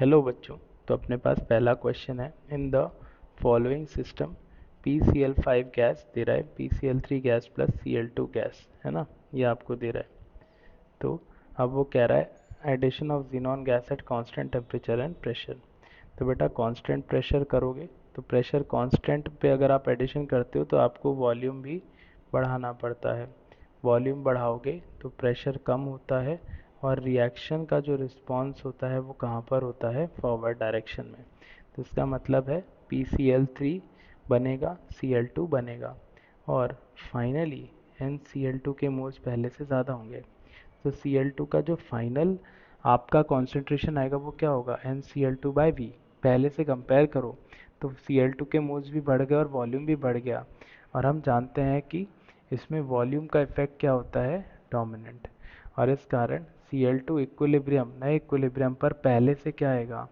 Hello बच्चों। तो अपने पास पहला क्वेश्चन है, in the following system PCl5 gas दे रहा है PCl3 gas plus Cl2 gas, है ना। ये आपको दे रहा है। तो अब वो कह रहा है addition of xenon gas at constant temperature and pressure. तो बेटा कांस्टेंट प्रेशर करोगे तो प्रेशर कांस्टेंट पे अगर आप एडिशन करते हो तो आपको वॉल्यूम भी बढ़ाना पड़ता है। वॉल्यूम बढ़ाओगे तो प्रेशर कम होता है और रिएक्शन का जो रिस्पॉन्स होता है वो कहाँ पर होता है, फॉरवर्ड डायरेक्शन में। तो इसका मतलब है PCl3 बनेगा, Cl2 बनेगा और फाइनली NCl2 के मोल्स पहले से ज़्यादा होंगे। तो Cl2 का जो फाइनल आपका कॉन्सेंट्रेशन आएगा वो क्या होगा, NCl2/V। पहले से कंपेयर करो तो Cl2 के मोल्स भी बढ़ गए और वॉल्यूम भी बढ़ गया। और हम जानते हैं कि इसमें वॉल्यूम का इफेक्ट क्या होता है, डोमिनेंट। और इस कारण Cl2 इक्विलिब्रियम, नए इक्विलिब्रियम पर पहले से क्या आएगा,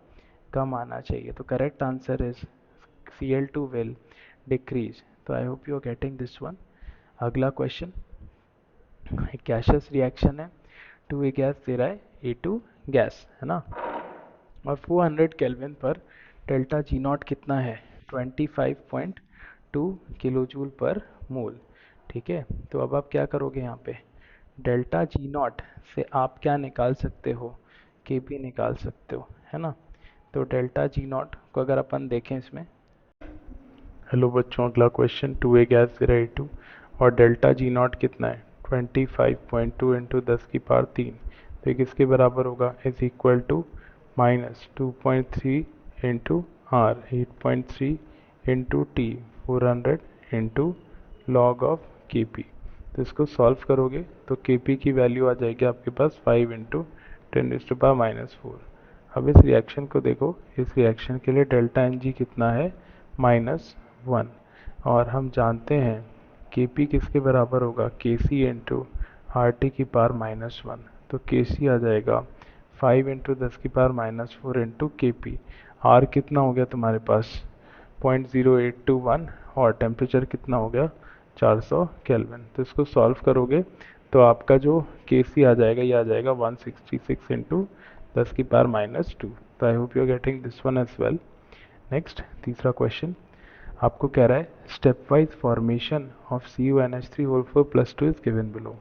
कम आना चाहिए। तो correct answer is Cl2 will decrease. तो I hope you are getting this one. अगला क्वेश्चन, एक गैसियस रिएक्शन है, 2A गैस दे रहा है A2 गैस, है ना। और 400 केल्विन पर डेल्टा जी नॉट कितना है, 25.2 किलो जूल पर मोल। ठीक है, तो अब आप क्या करोगे यहाँ पे, डेल्टा जी नॉट से आप क्या निकाल सकते हो, Kp निकाल सकते हो, है ना। तो डेल्टा जी नॉट को अगर अपन देखें इसमें, हेलो बच्चों, अगला क्वेश्चन, 2A गैस दे रहा है A2 और डेल्टा जी नॉट कितना है, 25.2 इंटू 10⁻³ तो ये किसके बराबर होगा, is equal to -2.3 into R, 8.3 into T, 400 into log of Kp। तो इसको सॉल्व करोगे तो Kp की वैल्यू आ जाएगी आपके पास 5 इंटू 10⁻⁻⁴। अब इस रिएक्शन को देखो, इस रिएक्शन के लिए डेल्टा एन जी कितना है, -1। और हम जानते हैं Kp किसके बराबर होगा, Kc इंटू आर टी की पावर -1। तो Kc आ जाएगा 5 इंटू 10⁻⁴ इंटू Kp। R कितना हो गया तुम्हारे पास, 0.0821 और टेम्परेचर कितना हो गया, 400 केल्विन। तो इसको सॉल्व करोगे तो आपका जो Kc आ जाएगा, ये आ जाएगा 166 इंटू 10⁻²। तो I hope you are getting this one as well. Next, तीसरा क्वेश्चन आपको कह रहा है stepwise formation of CuNH3O4+2 is given below.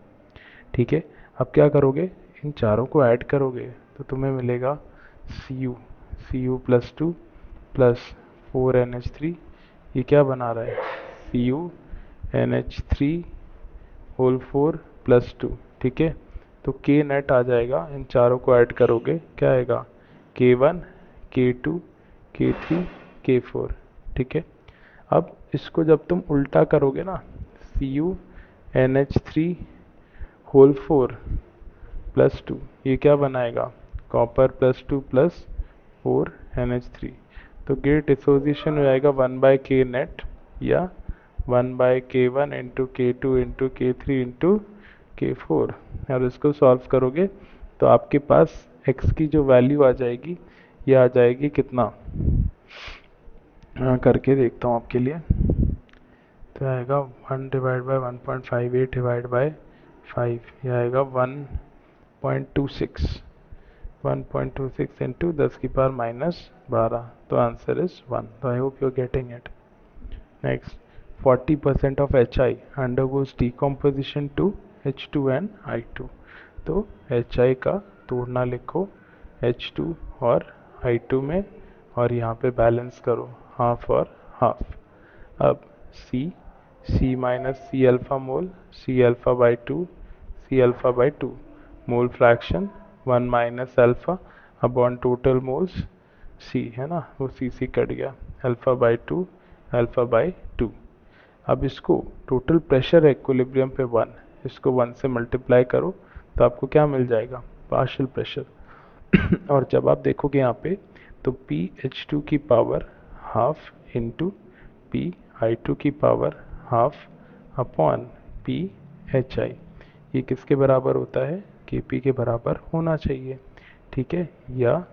ठीक है, अब क्या करोगे, इन चारों को ऐड करोगे तो तुम्हें मिलेगा Cu+2 प्लस 4NH3। ये क्या बना रहा है, CuNH3O4+2। ठीक है, तो K नेट आ जाएगा, इन चारों को ऐड करोगे क्या आएगा, K1 K2 K3 K4। ठीक है, अब इसको जब तुम उल्टा करोगे ना, CuNH3O4+2 ये क्या बनाएगा, Copper+2 प्लस 4NH3। तो गेट डिसोसिएशन हो जाएगा 1/K नेट या 1/K1 into K2 into K3 into K4। और इसको सॉल्व करोगे तो आपके पास x की जो वैल्यू आ जाएगी, ये आ जाएगी कितना, करके देखता हूँ आपके लिए। तो आएगा 1/1.58/5, ये आएगा 1.26, 1.26 इंटू 10⁻⁻12। तो आंसर इज 1। तो I hope you are getting it. Next, 40% of HI undergoes decomposition to H2 and I2। तो HI का तोड़ना लिखो H2 और I2 में और यहाँ पे बैलेंस करो हाफ और हाफ। अब C minus C alpha mole, C अल्फ़ा/2 C अल्फ़ा/2 mole fraction 1 minus alpha upon total moles C, है ना, वो C कट गया, अल्फ़ा/2 अल्फ़ा/2। अब इसको टोटल प्रेशर है इक्विलिब्रियम पे 1, इसको 1 से मल्टीप्लाई करो तो आपको क्या मिल जाएगा, पार्शियल प्रेशर। और जब आप देखोगे यहाँ पे तो PH2 की पावर हाफ इंटू PI2 की पावर हाफ अपॉन PHI, ये किसके बराबर होता है, Kp के बराबर होना चाहिए। ठीक है, या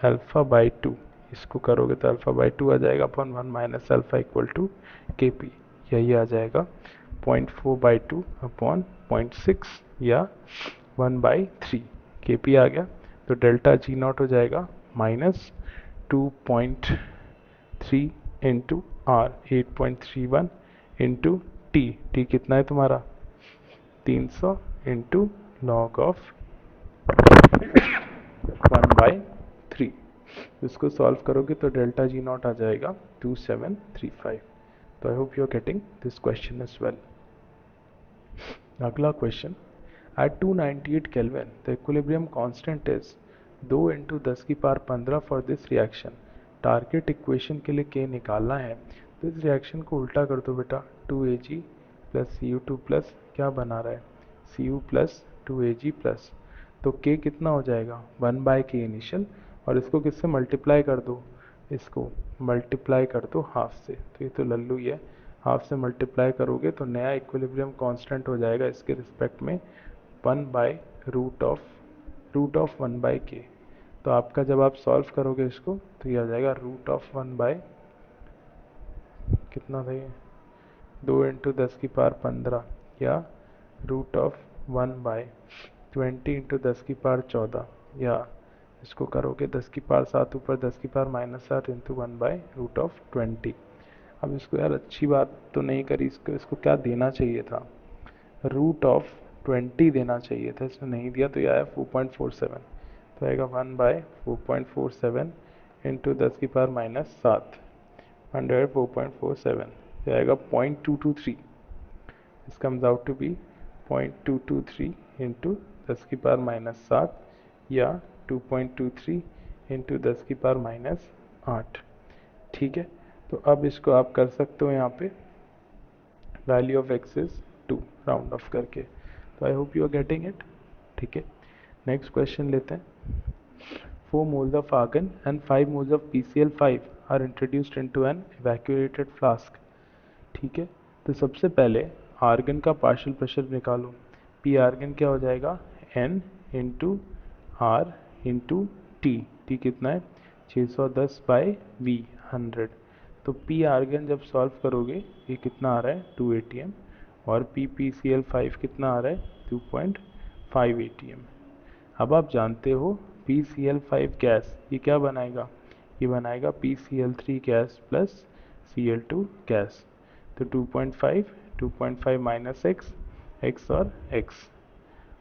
अल्फ़ा/2, इसको करोगे तो अल्फ़ा/2 आ जाएगा upon 1 minus alpha equal to Kp, यही आ जाएगा 0.4/2 अपॉन 0.6 या 1/3। Kp आ गया तो डेल्टा जी नॉट हो जाएगा minus 2.3 into R 8.31 into T. T कितना है तुम्हारा 300 इंटू लॉग ऑफ 1/3। इसको सॉल्व करोगे तो डेल्टा जी नॉट आ जाएगा 2735। तो I hope you are getting this question as well. अगला question, at 298 kelvin the equilibrium constant is 2 into 10 की power 15 for this reaction. Target equation के लिए के निकालना है। तो इस रिएक्शन को उल्टा कर दो बेटा, 2Ag प्लस Cu2 प्लस क्या बना रहा है Cu प्लस 2Ag प्लस, तो k कितना हो जाएगा 1/k इनिशियल, और इसको किससे मल्टीप्लाई कर दो, इसको मल्टीप्लाई कर दो हाफ से, तो ये तो लल्लू ही है। हाफ से मल्टीप्लाई करोगे तो नया इक्विलिब्रियम कांस्टेंट हो जाएगा इसके रिस्पेक्ट में 1/रूट ऑफ 1/k। तो आपका जब आप सॉल्व करोगे इसको तो ये आ जाएगा रूट ऑफ 1 कितना था ये 2 इंटू 10 की पावर 15 या रूट ऑफ 1/20 इंटू 10 की पावर 14, या इसको करोगे 10 की पावर 7 ऊपर 10 की पावर -7 इंटू 1/√20। अब इसको यार अच्छी बात तो नहीं करी, इसको क्या देना चाहिए था, रूट ऑफ 20 देना चाहिए था, इसने नहीं दिया तो ये आया 4.47। तो आएगा 1/4.47 इंटू 10 की पावर -7 अंडर 4.47, तो आएगा 0.223। This comes out to be 0.223 into 10 की पावर -7 या 2.23 इंटू 10 की पावर -8। ठीक है, तो अब इसको आप कर सकते हो यहाँ पे value of X is 2 round off करके। तो I hope you are getting it. ठीक है, नेक्स्ट क्वेश्चन लेते हैं। 4 moles of argon and 5 moles of PCl5 are introduced into an evacuated flask। ठीक है, तो सबसे पहले आर्गन का पार्शियल प्रेशर निकालो। पी आर्गन क्या हो जाएगा N into R into T. T कितना है 610/V 100। तो पी आर्गन जब सॉल्व करोगे ये कितना आ रहा है 2 ATM, और PPCl5 कितना आ रहा है 2.5 ATM। अब आप जानते हो PCl5 गैस ये क्या बनाएगा, ये बनाएगा PCl3 gas plus Cl2 gas. तो 2.5 माइनस एक्स, एक्स और एक्स,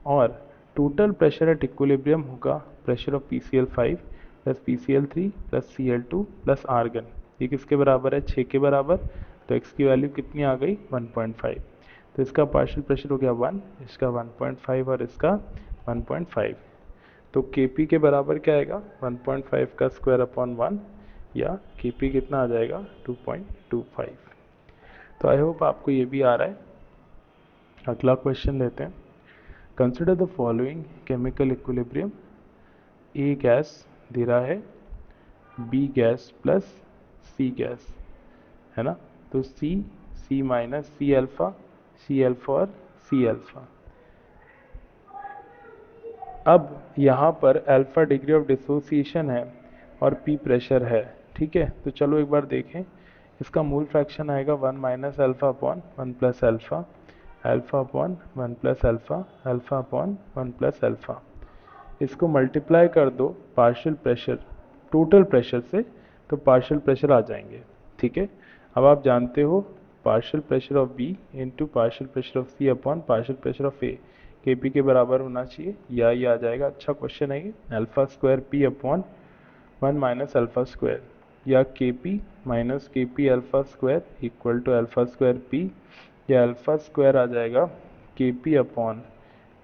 और टोटल प्रेशर एट इक्विलिब्रियम होगा pressure of PCl5 plus PCl3 plus Cl2 plus argon. ये किसके बराबर है 6 के बराबर। तो x की वैल्यू कितनी आ गई 1.5। तो इसका पार्शियल प्रेशर हो गया 1, इसका 1.5 और इसका 1.5। तो Kp के बराबर क्या आएगा 1.5 का स्क्वायर अपॉन 1, या Kp कितना आ जाएगा 2.25। तो आई होप आपको ये भी आ रहा है। अगला क्वेश्चन लेते हैं। Consider the following chemical equilibrium. A gas दे रहा है B gas plus C gas, है ना। तो सी माइनस सी अल्फा और सी अल्फा। अब यहाँ पर अल्फा डिग्री ऑफ डिसोसिएशन है और पी प्रेशर है। ठीक है, तो चलो एक बार देखें। इसका मूल फ्रैक्शन आएगा 1 minus alpha upon 1 plus alpha, alpha upon 1 plus alpha, alpha upon 1 plus alpha. इसको मल्टीप्लाई कर दो पार्शियल प्रेशर टोटल प्रेशर से, तो पार्शियल प्रेशर आ जाएंगे। ठीक है, अब आप जानते हो partial pressure of B into partial pressure of C upon partial pressure of A K P के बराबर होना चाहिए, या ये आ जाएगा। अच्छा क्वेश्चन है ये, alpha square P upon 1 minus alpha square, या K P minus K P alpha square equal to alpha square P, या अल्फा स्क्वायर आ जाएगा K P upon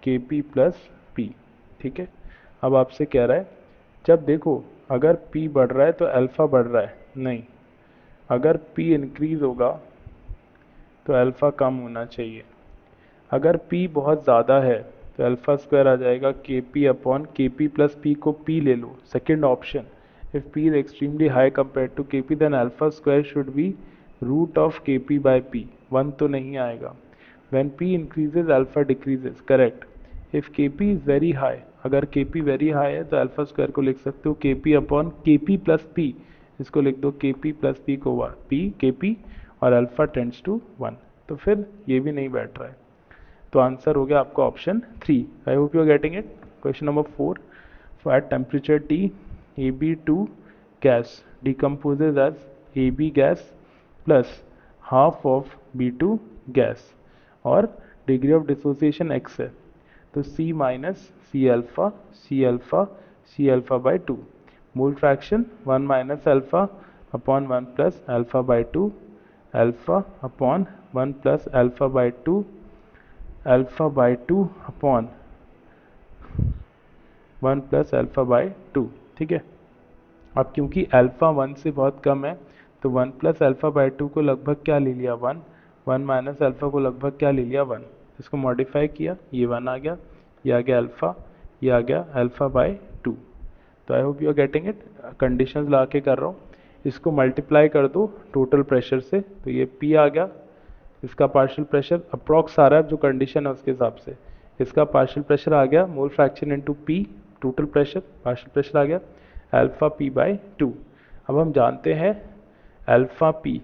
K P plus P. ठीक है, अब आपसे कह रहा है जब देखो अगर P बढ़ रहा है तो अल्फ़ा बढ़ रहा है, नहीं, अगर P इंक्रीज होगा तो अल्फ़ा कम होना चाहिए। अगर P बहुत ज़्यादा है तो अल्फ़ा स्क्वायर आ जाएगा K P upon K P plus P को P ले लो, second option. If P is extremely high compare to K P then alpha square should be root of K P by P, 1 तो नहीं आएगा। When P increases alpha decreases, correct. If K P is very high, अगर K P very high है तो alpha square को लिख सकते हो के P upon K P plus P, इसको लिख दो के पी प्लस पी को पी के पी, और अल्फ़ा टेंड्स टू 1, तो फिर ये भी नहीं बैठ रहा है। तो आंसर हो गया आपका option 3। I hope you are getting it. Question number 4, at temperature T AB2 gas decomposes as AB gas plus half of B2 gas और डिग्री ऑफ डिसोसिएशन x है तो C minus C alpha C alpha C alpha by two mole fraction 1 minus alpha upon 1 plus alpha by two alpha upon 1 plus alpha by two alpha by two upon 1 plus alpha by two. ठीक है, अब क्योंकि alpha 1 से बहुत कम है तो 1 plus alpha by to को लगभग क्या ले लिया 1, 1 माइनस अल्फा को लगभग क्या ले लिया 1, इसको मॉडिफाई किया, ये 1 आ गया, ये आ गया अल्फा, ये आ गया अल्फा बाई टू। तो I hope you are getting it, conditions ला के कर रहा हूँ। इसको मल्टीप्लाई कर दो टोटल प्रेशर से तो ये P आ गया, इसका पार्शियल प्रेशर अप्रॉक्स आ रहा है जो कंडीशन है उसके हिसाब से, इसका पार्शियल प्रेशर आ गया mole fraction into P, total pressure partial pressure आ गया अल्फा P बाई टू। अब हम जानते हैं alpha P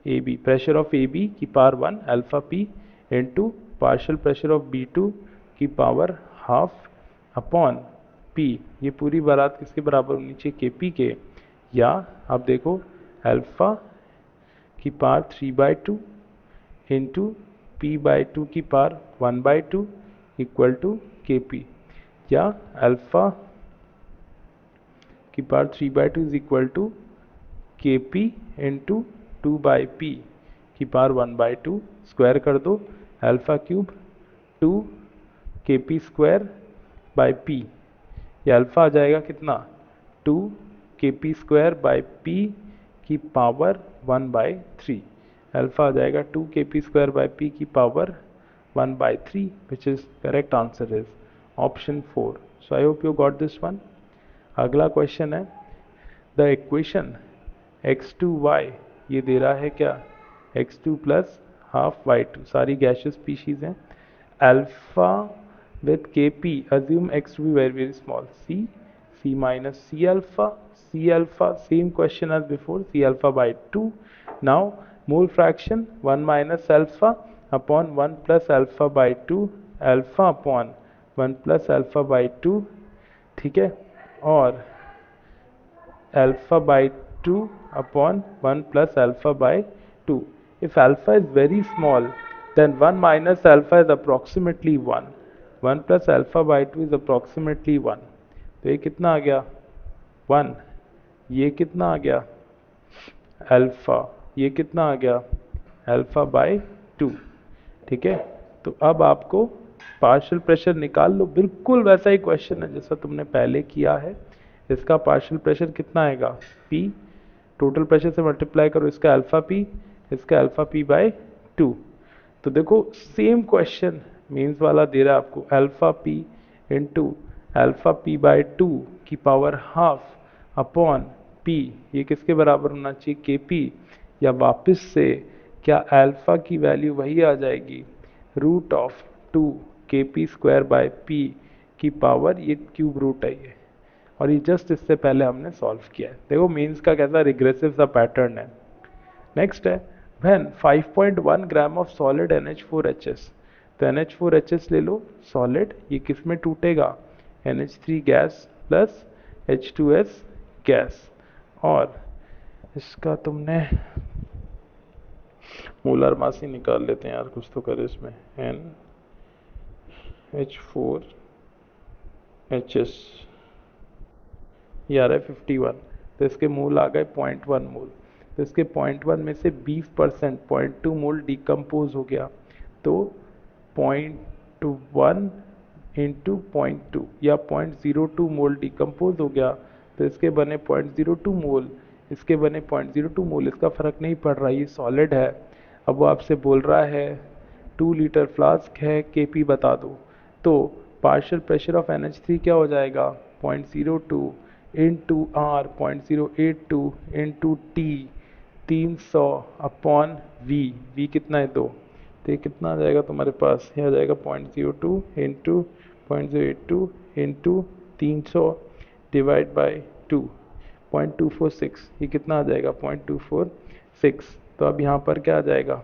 A B, pressure of A B की power 1 alpha P into partial pressure of B2 की पावर हाफ अपॉन P, ये पूरी बारात किसके बराबर होनी चाहिए KP के, या आप देखो अल्फा की पावर 3/2 इंटू P/2 की पावर 1/2 इक्वल टू KP, या अल्फा की power 3/2 is equal to KP into 2/P की पावर 1/2, स्क्वायर कर दो alpha cube 2 KP square by P, ये अल्फा आ जाएगा कितना 2 KP स्क्वायर बाई P की पावर 1/3, अल्फा आ जाएगा 2 KP स्क्वायर बाई P की power 1/3 which is correct answer is option 4। So I hope you got this one. अगला question है द इक्वेशन x2y, ये दे रहा है क्या x2 प्लस हाफ y2, सारी गैशियस स्पीशीज हैं, alpha with Kp assume x to be very very small, C minus C alpha, same question as before, C alpha by 2. Now mole fraction 1 minus alpha upon 1 plus alpha by 2 alpha upon 1 plus alpha by 2, ठीक है, और alpha by 2 upon 1 plus alpha by 2. If alpha is very small then 1 minus alpha is approximately 1, 1 plus alpha by 2 is approximately 1, तो ये कितना आ गया 1, ये कितना आ गया अल्फा, ये कितना आ गया अल्फा बाई 2। ठीक है, तो अब आपको पार्शियल प्रेशर निकाल लो, बिल्कुल वैसा ही क्वेश्चन है जैसा तुमने पहले किया है। इसका पार्शियल प्रेशर कितना आएगा P, टोटल प्रेशर से मल्टीप्लाई करो इसका अल्फा P, इसका अल्फा P बाई 2। तो देखो सेम क्वेश्चन मीन्स वाला दे रहा है आपको alpha P into alpha P by 2 की पावर हाफ अपॉन P, ये किसके बराबर होना चाहिए KP, या वापस से क्या अल्फा की वैल्यू वही आ जाएगी root of 2 KP square by P की पावर, ये क्यूब रूट है ये, और ये जस्ट इससे पहले हमने सॉल्व किया है। देखो मीन्स का कैसा रिग्रेसिव सा पैटर्न है। नेक्स्ट है when 5.1 gram of solid NH4HS, तो NH4HS ले लो सॉलिड, ये किस में टूटेगा NH3 gas plus H2S gas, और इसका तुमने मोलर मास ही निकाल लेते हैं यार, कुछ तो करे इसमें, NH4HS ये आ रहा है 51, तो इसके मोल आ गए 0.1 मोल, तो इसके 0.1 में से 20% 0.2 मोल डिकम्पोज हो गया, तो 0.1 इंटू 0.2 या 0.02 मोल डिकम्पोज हो गया, तो इसके बने 0.02 मोल, इसके बने 0.02 मोल, इसका फर्क नहीं पड़ रहा, ये सॉलिड है। अब वो आपसे बोल रहा है 2 लीटर फ्लास्क है, KP बता दो, तो पार्शियल प्रेशर ऑफ NH3 क्या हो जाएगा 0.02 into R 0.082 into T 300 upon V कितना है 2, तो ये कितना आ जाएगा तुम्हारे पास, ये आ जाएगा 0.02 इंटू 0.082 इंटू 300 डिवाइड बाई 2 0.246, ये कितना आ जाएगा 0.246। तो अब यहाँ पर क्या आ जाएगा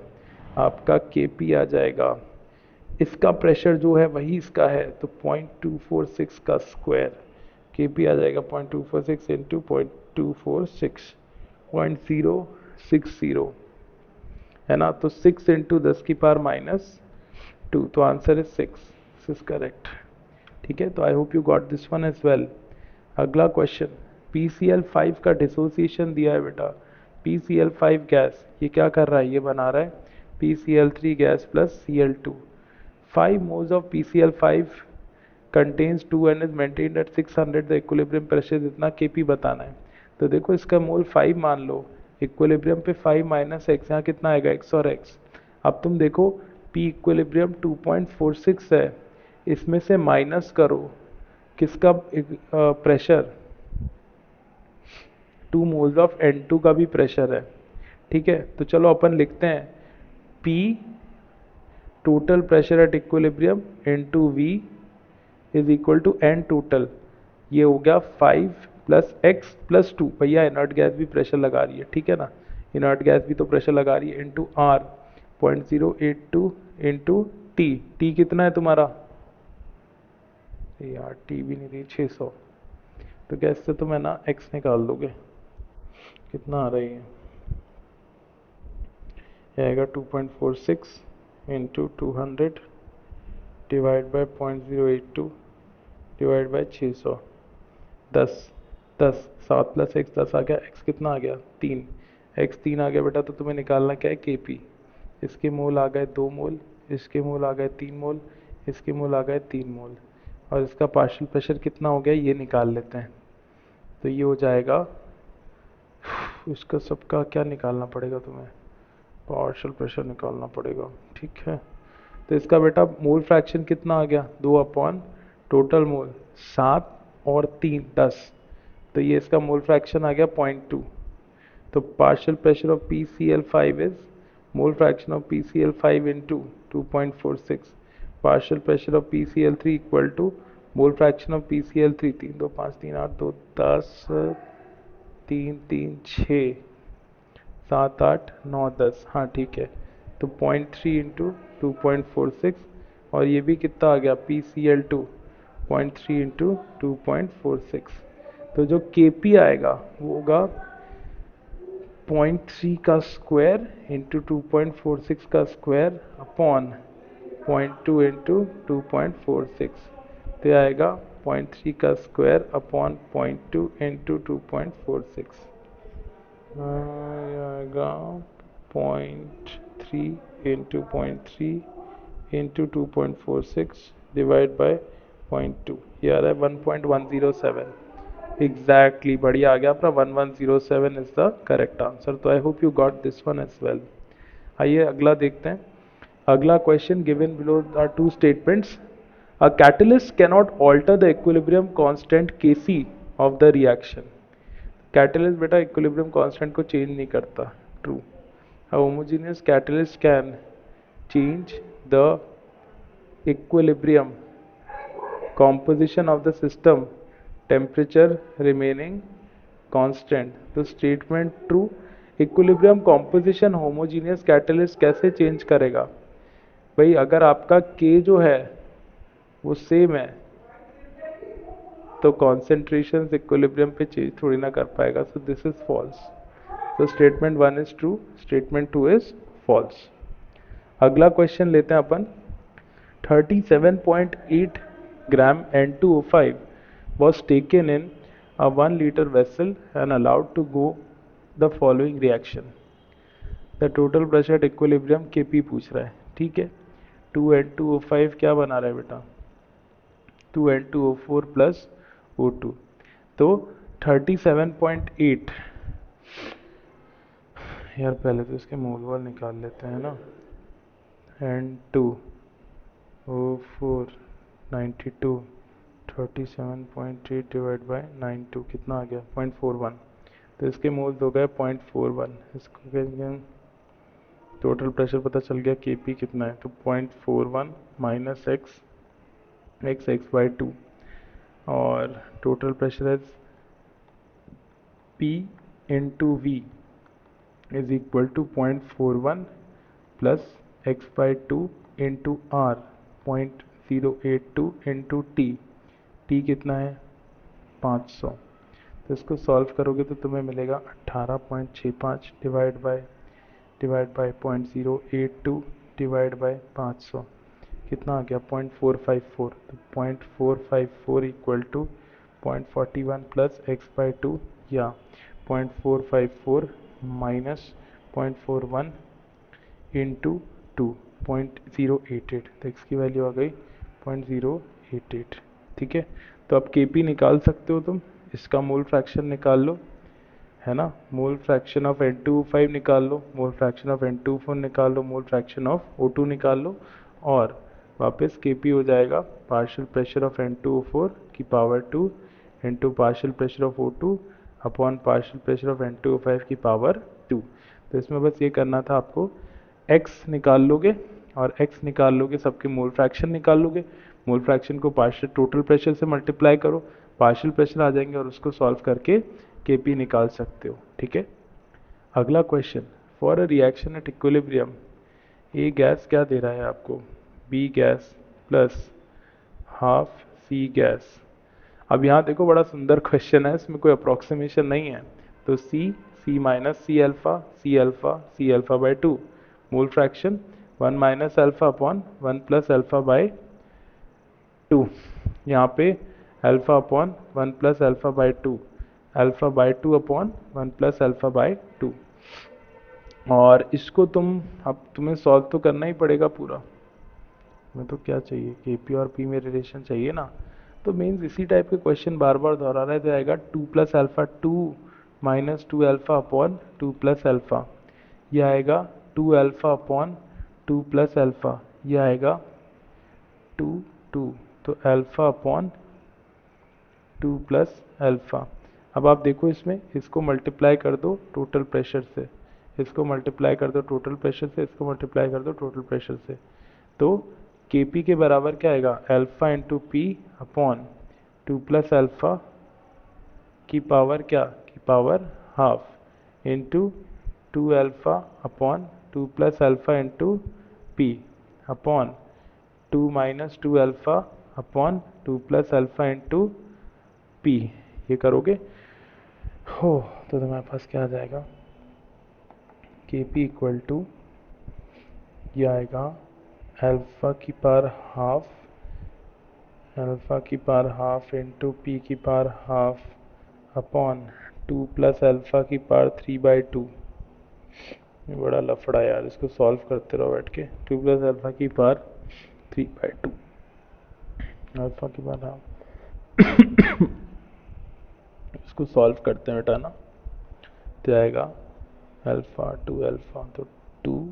आपका KP आ जाएगा, इसका प्रेशर जो है वही इसका है, तो 0.246 का स्क्वायर Kp आ जाएगा 0.246 इंटू 0.246, 0.060 है ना। तो 6 इंटू 10⁻², तो answer is 6, this is correct. ठीक है, तो I hope you got this one as well. अगला क्वेश्चन, PCl5 का डिसोसिएशन दिया है बेटा। PCl5 गैस ये क्या कर रहा है, ये बना रहा है PCl3 gas plus Cl2। 5 moles of PCl5 contains 2 and is maintained at 600, the equilibrium pressure जितना Kp बताना है। तो देखो इसका मोल 5 मान लो, इक्विलिब्रियम पे 5 माइनस एक्स, यहाँ कितना आएगा x और x। अब तुम देखो P इक्विलिब्रियम 2.46 है, इसमें से माइनस करो किसका प्रेशर, 2 मोल्स ऑफ N2 का भी प्रेशर है। ठीक है, तो चलो अपन लिखते हैं P total pressure at equilibrium into V is equal to N total. ये हो गया 5 प्लस एक्स प्लस 2, भैया इनर्ट गैस भी प्रेशर लगा रही है, ठीक है ना, इनर्ट गैस भी तो प्रेशर लगा रही है, इंटू R 0.082 इंटू टी कितना है तुम्हारा, यार टी भी नहीं दी, 600। तो गैस से तुम है ना एक्स निकाल दोगे, कितना आ रही है, ये आएगा 2.46 into 200 divide by 0.082 divide by 600, 10 10 7 plus x 10 आ गया, एक्स कितना आ गया 3, एक्स 3 आ गया बेटा। तो तुम्हें निकालना क्या है Kp, इसके मोल आ गए 2 मोल, इसके मोल आ गए 3 मोल, इसके मोल आ गए 3 मोल, और इसका पार्शियल प्रेशर कितना हो गया ये निकाल लेते हैं। तो ये हो जाएगा, इसका सबका क्या निकालना पड़ेगा तुम्हें, पार्शियल प्रेशर निकालना पड़ेगा, ठीक है। तो इसका बेटा मोल फ्रैक्शन कितना आ गया, 2 अपॉन टोटल मोल 7 और 3 10, तो ये इसका मोल फ्रैक्शन आ गया 0.2। तो partial pressure of PCl5 is mole fraction of PCl5 into 2.46, partial pressure of PCl3 equal to mole fraction of PCl3, 3 2 5 3 8 2 10 3 3 6 7 8 9 10, हाँ ठीक है। तो 0.3 इंटू 2.46, और ये भी कितना आ गया PCl2 0.3 इंटू 2.46। तो जो Kp आएगा वो होगा 0.3 का स्क्वायर इंटू 2.46 का स्क्वायर अपॉन 0.2 इंटू 2.46, तो ये आएगा 0.3 का स्क्वायर अपॉन 0.2 इंटू 2.46, ये आएगा 0.3 इंटू 0.3 इंटू 2.46 डिवाइड बाय 0.2, ये आ रहा है 1.107। एग्जैक्टली, बढ़िया आ गया अपना, 1107 इज द करेक्ट आंसर। तो I hope you got this one as well. आइए अगला देखते हैं। अगला question, given below are two statements, a catalyst cannot alter the equilibrium constant Kc of the reaction. Catalyst बेटा इक्विलिब्रियम कांस्टेंट को change नहीं करता, true. A homogeneous catalyst can change the equilibrium composition of the system, temperature remaining constant। तो statement true, equilibrium composition homogeneous catalyst कैसे change करेगा, भाई अगर आपका K जो है वो सेम है तो कॉन्सेंट्रेशन इक्विलिब्रियम पे चेंज थोड़ी ना कर पाएगा, सो दिस इज फॉल्स। तो statement 1 is true, statement 2 is false. अगला क्वेश्चन लेते हैं अपन। 37.8 gram N2O5 was taken in a 1 liter vessel and allowed to go the following reaction. The total pressure at equilibrium Kp पूछ रहा है, ठीक है। 2N2O5 क्या बना रहा है बेटा, 2N2O4 प्लस O2। तो 37.8, यार पहले तो इसके मोल वॉल निकाल लेते हैं ना। N2O4 92, 37.8 डिवाइड बाई 92 कितना आ गया 0.41, तो इसके मोल्स हो गए 0.41। इसको टोटल प्रेशर पता चल गया Kp कितना है, तो 0.41 माइनस एक्स एक्स बाई 2, और टोटल प्रेशर है P into V is equal to 0.41 plus X by 2 into R 0.082 into T, T कितना है 500। तो इसको सॉल्व करोगे तो तुम्हें मिलेगा 18.65 डिवाइड बाय 0.082 डिवाइड बाय 500, कितना आ गया 0.454। तो 0.454 इक्वल टू 0.41 प्लस x/2 या 0.454 माइनस 0.41 इंटू 2.088। तो x की वैल्यू आ गई 0.088। ठीक है, तो अब Kp निकाल सकते हो तुम, इसका मोल फ्रैक्शन निकाल लो, है ना। मोल फ्रैक्शन ऑफ N2O5 निकाल लो, मोल फ्रैक्शन ऑफ N2O4 निकाल लो, मोल फ्रैक्शन ऑफ O2 निकाल लो, और वापस Kp हो जाएगा पार्शियल प्रेशर ऑफ N2O4 की power 2 into partial pressure of O2 upon partial pressure of N2O5 की पावर 2। तो इसमें बस ये करना था आपको, x निकाल लोगे और x निकाल लोगे, सबके मोल फ्रैक्शन निकाल लोगे, मोल फ्रैक्शन को पार्शियल टोटल प्रेशर से मल्टीप्लाई करो, पार्शियल प्रेशर आ जाएंगे और उसको सॉल्व करके Kp निकाल सकते हो। ठीक है, अगला question, for a reaction at equilibrium A gas क्या दे रहा है आपको, B gas plus half C gas. अब यहाँ देखो बड़ा सुंदर क्वेश्चन है, इसमें कोई अप्रोक्सीमेशन नहीं है। तो C minus C alpha by 2, mole fraction 1 minus alpha upon 1 plus alpha by 2, यहाँ पे alpha upon 1 plus alpha by 2, alpha by 2 upon 1 plus alpha by 2। और इसको अब तुम्हें सॉल्व तो करना ही पड़ेगा पूरा। मैं तो क्या चाहिए, Kp और P में रिलेशन चाहिए ना। तो मीन्स इसी टाइप के क्वेश्चन बार बार दोहरा रहे, तो आएगा 2 plus alpha 2 minus 2 alpha upon 2 plus alpha, यह आएगा 2 अल्फा अपॉन 2 प्लस अल्फा, यह आएगा 2 2। तो अल्फा अपॉन 2 प्लस अल्फा। अब आप देखो इसमें, इसको मल्टीप्लाई कर दो टोटल प्रेशर से, इसको मल्टीप्लाई कर दो टोटल प्रेशर से, इसको मल्टीप्लाई कर दो टोटल प्रेशर से। तो Kp के बराबर क्या आएगा, alpha into P upon 2 plus alpha की पावर क्या, की power half into 2 alpha upon 2 plus alpha into P upon 2 minus 2 alpha upon 2 plus alpha into P. ये करोगे हो तो तुम्हारे पास क्या आ जाएगा, Kp इक्वल टू ये आएगा अल्फा की पावर हाफ इंटू पी की power half upon 2 plus alpha की पावर 3/2। ये बड़ा लफड़ा यार, इसको सॉल्व करते रहो बैठ के। 2 प्लस अल्फा की पावर 3/2, अल्फा की पावर हाफ इसको सॉल्व करते हैं बेटा ना, तो आएगा अल्फा 2 अल्फा, तो 2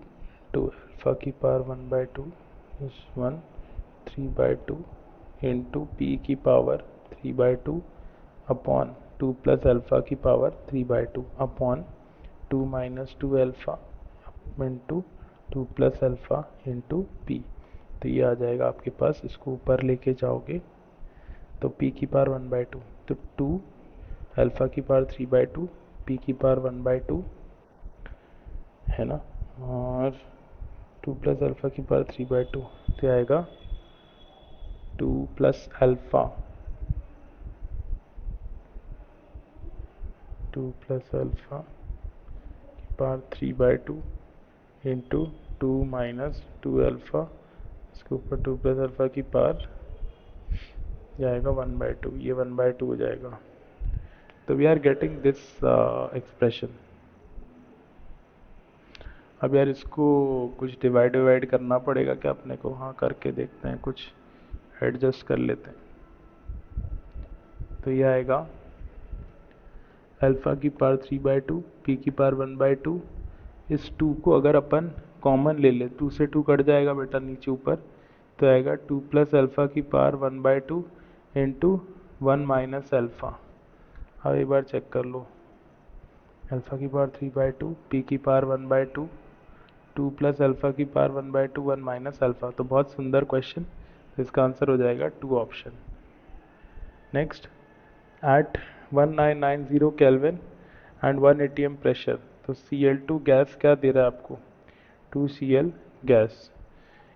अल्फा की पावर 1/2 इस 1 3/2 इंटू पी की पावर 3/2 अपॉन 2 प्लस अल्फा की power 3/2 upon 2 minus 2 alpha into 2 plus alpha into P. तो ये आ जाएगा आपके पास, इसको ऊपर लेके जाओगे तो पी की पावर 1/2, तो 2 अल्फा की पावर 3/2 पी की पावर 1/2 है ना, और 2 प्लस अल्फा की पावर 3/2, तो आएगा 2 प्लस अल्फा 2 प्लस अल्फा की पावर 3/2 इंटू 2 माइनस 2 अल्फा, इसके ऊपर 2 प्लस अल्फा की पावर जाएगा 1/2, ये 1/2 हो जाएगा। तो we are getting this expression. अब यार इसको कुछ डिवाइड करना पड़ेगा क्या अपने को, हाँ करके देखते हैं, कुछ एडजस्ट कर लेते हैं। तो ये आएगा अल्फा की पावर 3/2 पी की पावर 1/2, इस 2 को अगर अपन कॉमन ले ले, 2 से 2 कट जाएगा बेटा नीचे ऊपर, तो आएगा 2 प्लस अल्फा की पावर 1/2 इंटू 1 माइनस अल्फा। अब एक बार चेक कर लो, अल्फा की पावर 3/2 पी की पावर 1/2 2 प्लस अल्फा की पावर 1/2 1 माइनस अल्फा। तो बहुत सुंदर क्वेश्चन, इसका आंसर हो जाएगा 2 option. Next, at 1990 kelvin and 1 atm pressure, तो Cl2 गैस क्या दे रहा है आपको, 2Cl gas,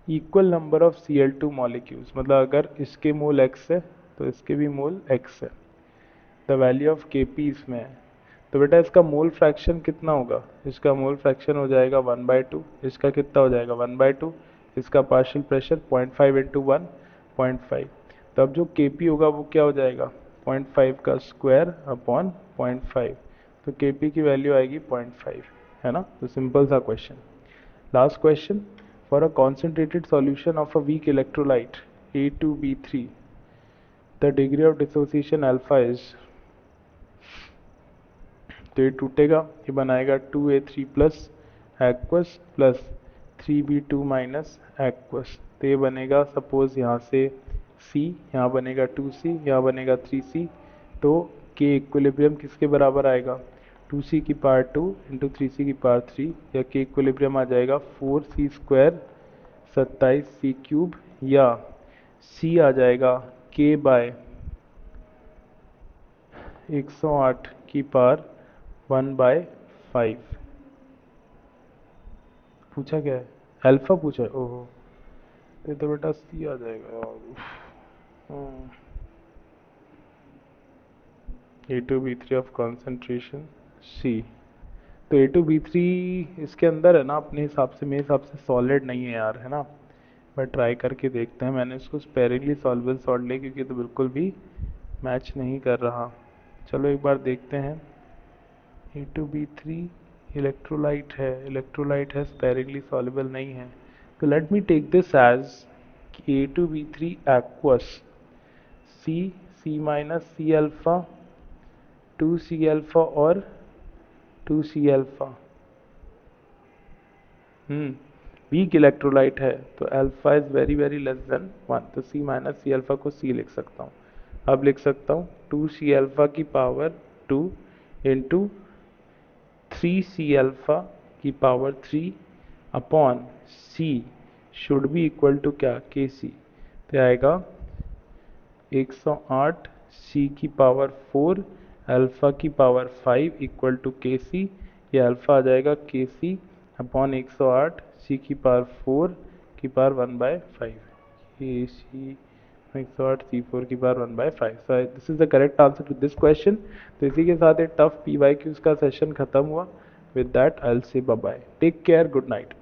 equal number of Cl2 molecules, मतलब अगर इसके मोल x है तो इसके भी मोल x है, the value of K P इसमें है। तो बेटा इसका मोल फ्रैक्शन कितना होगा, इसका मोल फ्रैक्शन हो जाएगा 1/2, इसका कितना हो जाएगा 1/2, इसका पार्शियल प्रेशर 0.5 इंटू 1 0.5। तो अब जो के पी होगा वो क्या हो जाएगा 0.5 का स्क्वायर अपॉन 0.5, तो के पी की वैल्यू आएगी 0.5, है ना। तो सिंपल सा question. Last question, for a concentrated solution of a weak electrolyte A2B3 the degree of dissociation alpha is. तो ये टूटेगा, ये बनाएगा 2A3 plus aqueous plus 3B2 minus aqueous. तो ये बनेगा सपोज यहाँ से C, यहाँ बनेगा 2C, यहाँ बनेगा 3C। तो के इक्विलिब्रियम किसके बराबर आएगा 2C की पावर 2 इंटू 3C की पावर 3, या के इक्विलिब्रियम आ जाएगा 4C स्क्वायर 27C क्यूब, या C आ जाएगा K बाय 108 की पावर 1/5। पूछा क्या है, अल्फा पूछा है, ओहो। तो बेटा सी आ जाएगा यार। A2B3 ऑफ कॉन्सेंट्रेशन सी। तो A2B3 इसके अंदर है ना, अपने हिसाब से मेरे हिसाब से सॉलिड नहीं है यार, है ना। बट ट्राई करके देखते हैं, मैंने इसको स्पेरिंगली सॉल्वेबल सॉल्ट लिया क्योंकि तो बिल्कुल भी मैच नहीं कर रहा। चलो एक बार देखते हैं। A2B3 इलेक्ट्रोलाइट है, स्पेरिंगली सॉल्युबल नहीं है। तो let me take this as A2B3 aqueous, C, C minus C alpha, 2C alpha और 2C अल्फा। वीक इलेक्ट्रोलाइट है तो alpha is very very less than 1, तो C माइनस C अल्फा को C लिख सकता हूँ। अब लिख सकता हूँ 2C अल्फा की पावर 2 इंटू 3C अल्फा की power 3 upon C should be equal to क्या KC। तो आएगा 108 C की पावर 4 अल्फा की पावर 5 इक्वल टू KC। ये अल्फा आ जाएगा KC अपॉन 108 C की पावर 4 की पावर 1/5, KC 108 C4 की power 1/5। So this is the correct answer to this question. तो इसी के साथ ये टफ PYQs का सेशन खत्म हुआ। With that I will say bye bye, take care, good night.